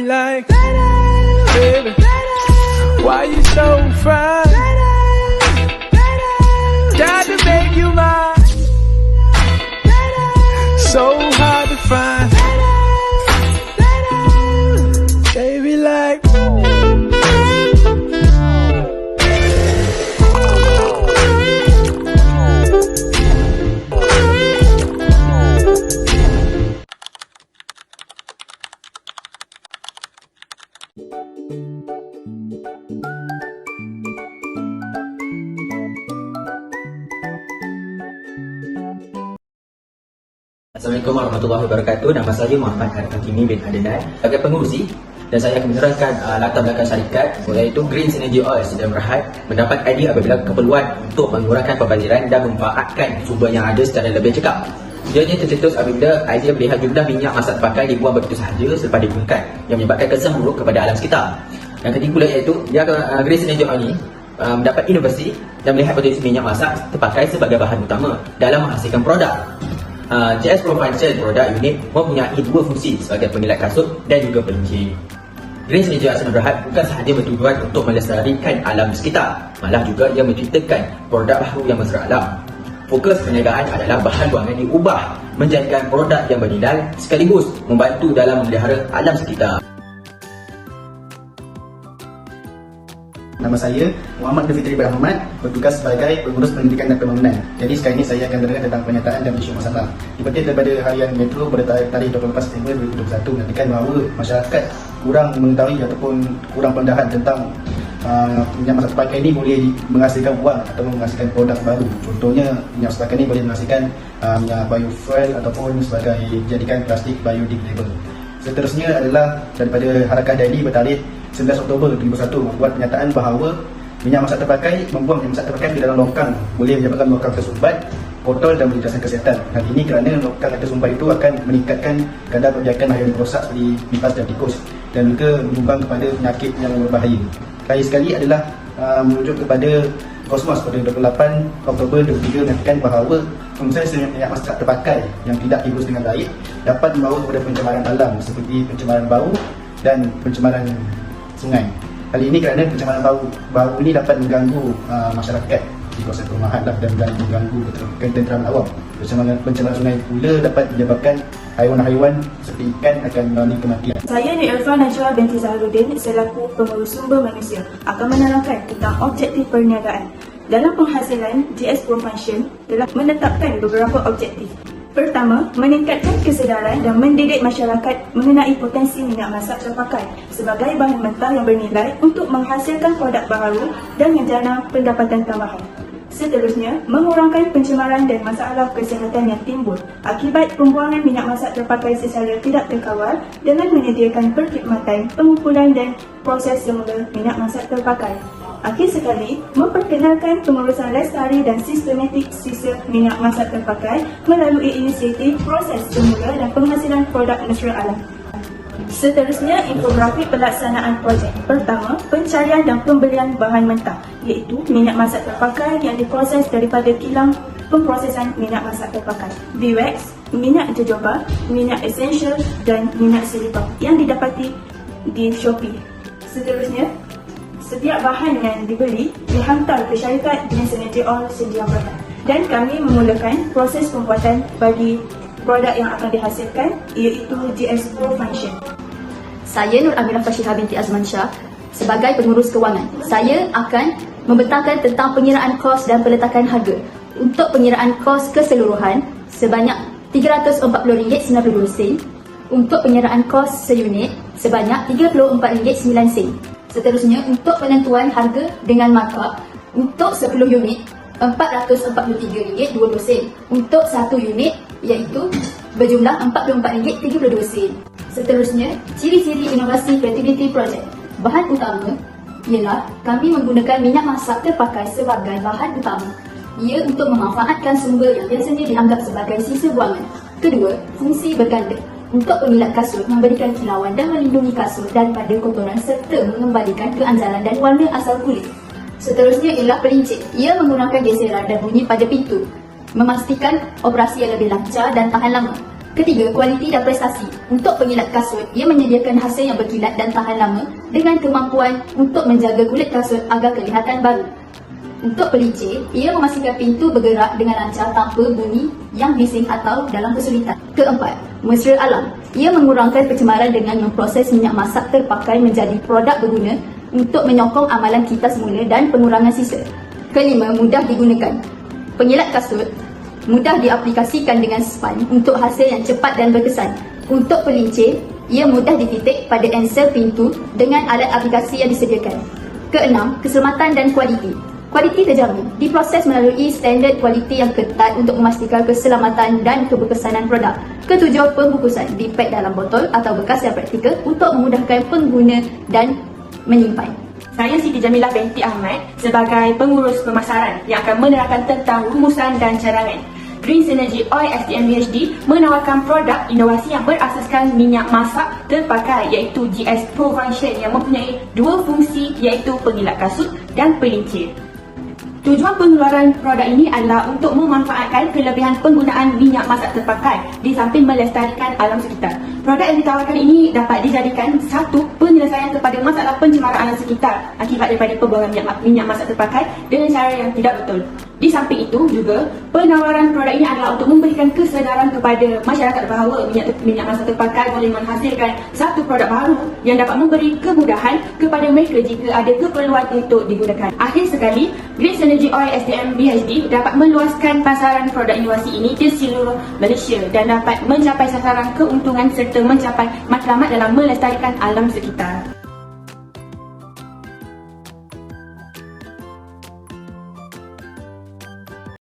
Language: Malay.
like, baby, why you so fine? Got to make you mine. So hard to find. Baby, like. Assalamualaikum warahmatullahi wabarakatuh. Nama saya Muhammad Arif Hakimi bin Adnan sebagai pengurusi, dan saya akan menerangkan latar belakang syarikat iaitu Green Synergy Oil Sdn Bhd mendapat idea apabila keperluan untuk mengurangkan pembaziran dan memanfaatkan sumber yang ada secara lebih cekap. Ianya tercetus apabila idea melihat jumlah minyak masak terpakai dibuang begitu sahaja selepas digunakan yang menyebabkan kesan buruk kepada alam sekitar. Yang ketiga iaitu Green Synergy Oil ini mendapat inovasi dan melihat potensi minyak masak terpakai sebagai bahan utama dalam menghasilkan produk. GS Pro Function produk unit mempunyai dua fungsi sebagai pengilat kasut dan juga pelincing. Green Synergy Oil Sdn Bhd bukan sahaja bertujuan untuk melestarikan alam sekitar, malah juga ia menciptakan produk baru yang mesra alam. Fokus perniagaan adalah bahan buangan diubah menjadikan produk yang bernilai sekaligus membantu dalam memelihara alam sekitar. Nama saya Muhammad Nur Fitri Ibrahim Ahmad, bertugas sebagai pengurus pendidikan dan pembangunan. Jadi sekarang ini saya akan menerangkan tentang pernyataan dan isu masalah. Dikutip daripada Harian Metro pada tarikh 24 September 2021 mengatakan bahawa masyarakat kurang mengetahui ataupun kurang pendahan tentang minyak masak terpakai ini boleh menghasilkan wang atau menghasilkan produk baru. Contohnya minyak masak terpakai ini boleh menghasilkan minyak biofuel ataupun sebagai jadikan plastik biodegradable. Seterusnya adalah daripada Harakah Daily bertarikh 19 Oktober 2021 membuat pernyataan bahawa minyak masak terpakai, membuang minyak masak terpakai di dalam longkang boleh menyebabkan longkang tersumbat, kotor dan menindasan kesihatan. Hal ini kerana longkang yang tersumbat itu akan meningkatkan kadar pergerakan haiwan rosak seperti pipas dan tikus dan juga menyumbang kepada penyakit yang berbahaya. Terakhir sekali adalah merujuk kepada Kosmos pada 28 Oktober 2003 mengatakan bahawa penggunaan minyak masak terpakai yang tidak diurus dengan baik dapat membawa kepada pencemaran alam seperti pencemaran bau dan pencemaran sungai. Hal ini kerana pencemaran bau ini dapat mengganggu masyarakat di kawasan perumahan dan mengganggu ketenteraman awam. Pencemaran sungai pula dapat menyebabkan haiwan-haiwan seperti ikan akan mengalami kematian. Saya Irfa Najwa binti Zahruddin selaku pengurus sumber manusia akan menerangkan tentang objektif perniagaan. Dalam penghasilan, GS Pro Function telah menetapkan beberapa objektif. Pertama, meningkatkan kesedaran dan mendidik masyarakat mengenai potensi minyak masak terpakai sebagai bahan mentah yang bernilai untuk menghasilkan produk baru dan menjana pendapatan tambahan. Seterusnya, mengurangkan pencemaran dan masalah kesihatan yang timbul akibat pembuangan minyak masak terpakai secara tidak terkawal dengan menyediakan perkhidmatan, pengumpulan dan proses semula minyak masak terpakai. Akhir sekali, memperkenalkan pengurusan lestari dan sistematik sisa minyak masak terpakai melalui inisiatif proses semula dan penghasilan produk mesra alam. Seterusnya, infografik pelaksanaan projek. Pertama, pencarian dan pembelian bahan mentah, iaitu minyak masak terpakai yang diproses daripada kilang pemprosesan minyak masak terpakai, BWAX, minyak jojoba, minyak esensial dan minyak silikon yang didapati di Shopee. Seterusnya, setiap bahan yang dibeli dihantar ke syarikat Green Synergy Oil Sdn Bhd dan kami memulakan proses pembuatan bagi produk yang akan dihasilkan iaitu GS Pro Function. Saya Nur Amirah Fashihah binti Azman Shah sebagai pengurus kewangan. Saya akan membentangkan tentang pengiraan kos dan peletakan harga. Untuk pengiraan kos keseluruhan sebanyak RM340.92. Untuk pengiraan kos seunit sebanyak RM34.09. Seterusnya, untuk penentuan harga dengan markup, untuk 10 unit RM443.20. Untuk 1 unit iaitu berjumlah RM44.32. Seterusnya, ciri-ciri inovasi kreativiti projek. Bahan utama ialah kami menggunakan minyak masak terpakai sebagai bahan utama. Ia untuk memanfaatkan sumber yang biasanya dianggap sebagai sisa buangan. Kedua, fungsi berganda. Untuk pengilat kasut, memberikan kilauan dan melindungi kasut daripada kotoran serta mengembalikan keanjalan dan warna asal kulit. Seterusnya ialah pelincik. Ia menggunakan geseran dan bunyi pada pintu, memastikan operasi yang lebih lancar dan tahan lama. Ketiga, kualiti dan prestasi. Untuk pengilat kasut, ia menyediakan hasil yang berkilat dan tahan lama dengan kemampuan untuk menjaga kulit kasut agar kelihatan baru. Untuk pelincir, ia memastikan pintu bergerak dengan lancar tanpa bunyi yang bising atau dalam kesulitan. Keempat, mesra alam. Ia mengurangkan pencemaran dengan memproses minyak masak terpakai menjadi produk berguna untuk menyokong amalan kita semula dan pengurangan sisa. Kelima, mudah digunakan. Pengilat kasut mudah diaplikasikan dengan span untuk hasil yang cepat dan berkesan. Untuk pelincir, ia mudah dititik pada ensel pintu dengan alat aplikasi yang disediakan. Keenam, keselamatan dan kualiti. Kualiti terjamin diproses melalui standard kualiti yang ketat untuk memastikan keselamatan dan keberkesanan produk. Ketujuh, pembungkusan dipek dalam botol atau bekas yang praktikal untuk memudahkan pengguna dan menyimpan. Saya Siti Jamilah binti Ahmad sebagai pengurus pemasaran yang akan menerangkan tentang rumusan dan cadangan. Green Synergy Oil SDM BHD menawarkan produk inovasi yang berasaskan minyak masak terpakai iaitu GS Pro Function yang mempunyai dua fungsi iaitu pengilat kasut dan pelincir. Tujuan pengeluaran produk ini adalah untuk memanfaatkan kelebihan penggunaan minyak masak terpakai di samping melestarikan alam sekitar. Produk yang ditawarkan ini dapat dijadikan satu penyelesaian kepada masalah pencemaran alam sekitar akibat daripada pembuangan minyak masak terpakai dengan cara yang tidak betul. Di samping itu juga, penawaran produk ini adalah untuk memberikan kesedaran kepada masyarakat bahawa minyak masak terpakai boleh menghasilkan satu produk baru yang dapat memberi kemudahan kepada mereka jika ada keperluan untuk digunakan. Akhir sekali, Green Synergy Oil SDM BHD dapat meluaskan pasaran produk inovasi ini di seluruh Malaysia dan dapat mencapai sasaran keuntungan serta mencapai matlamat dalam melestarikan alam sekitar.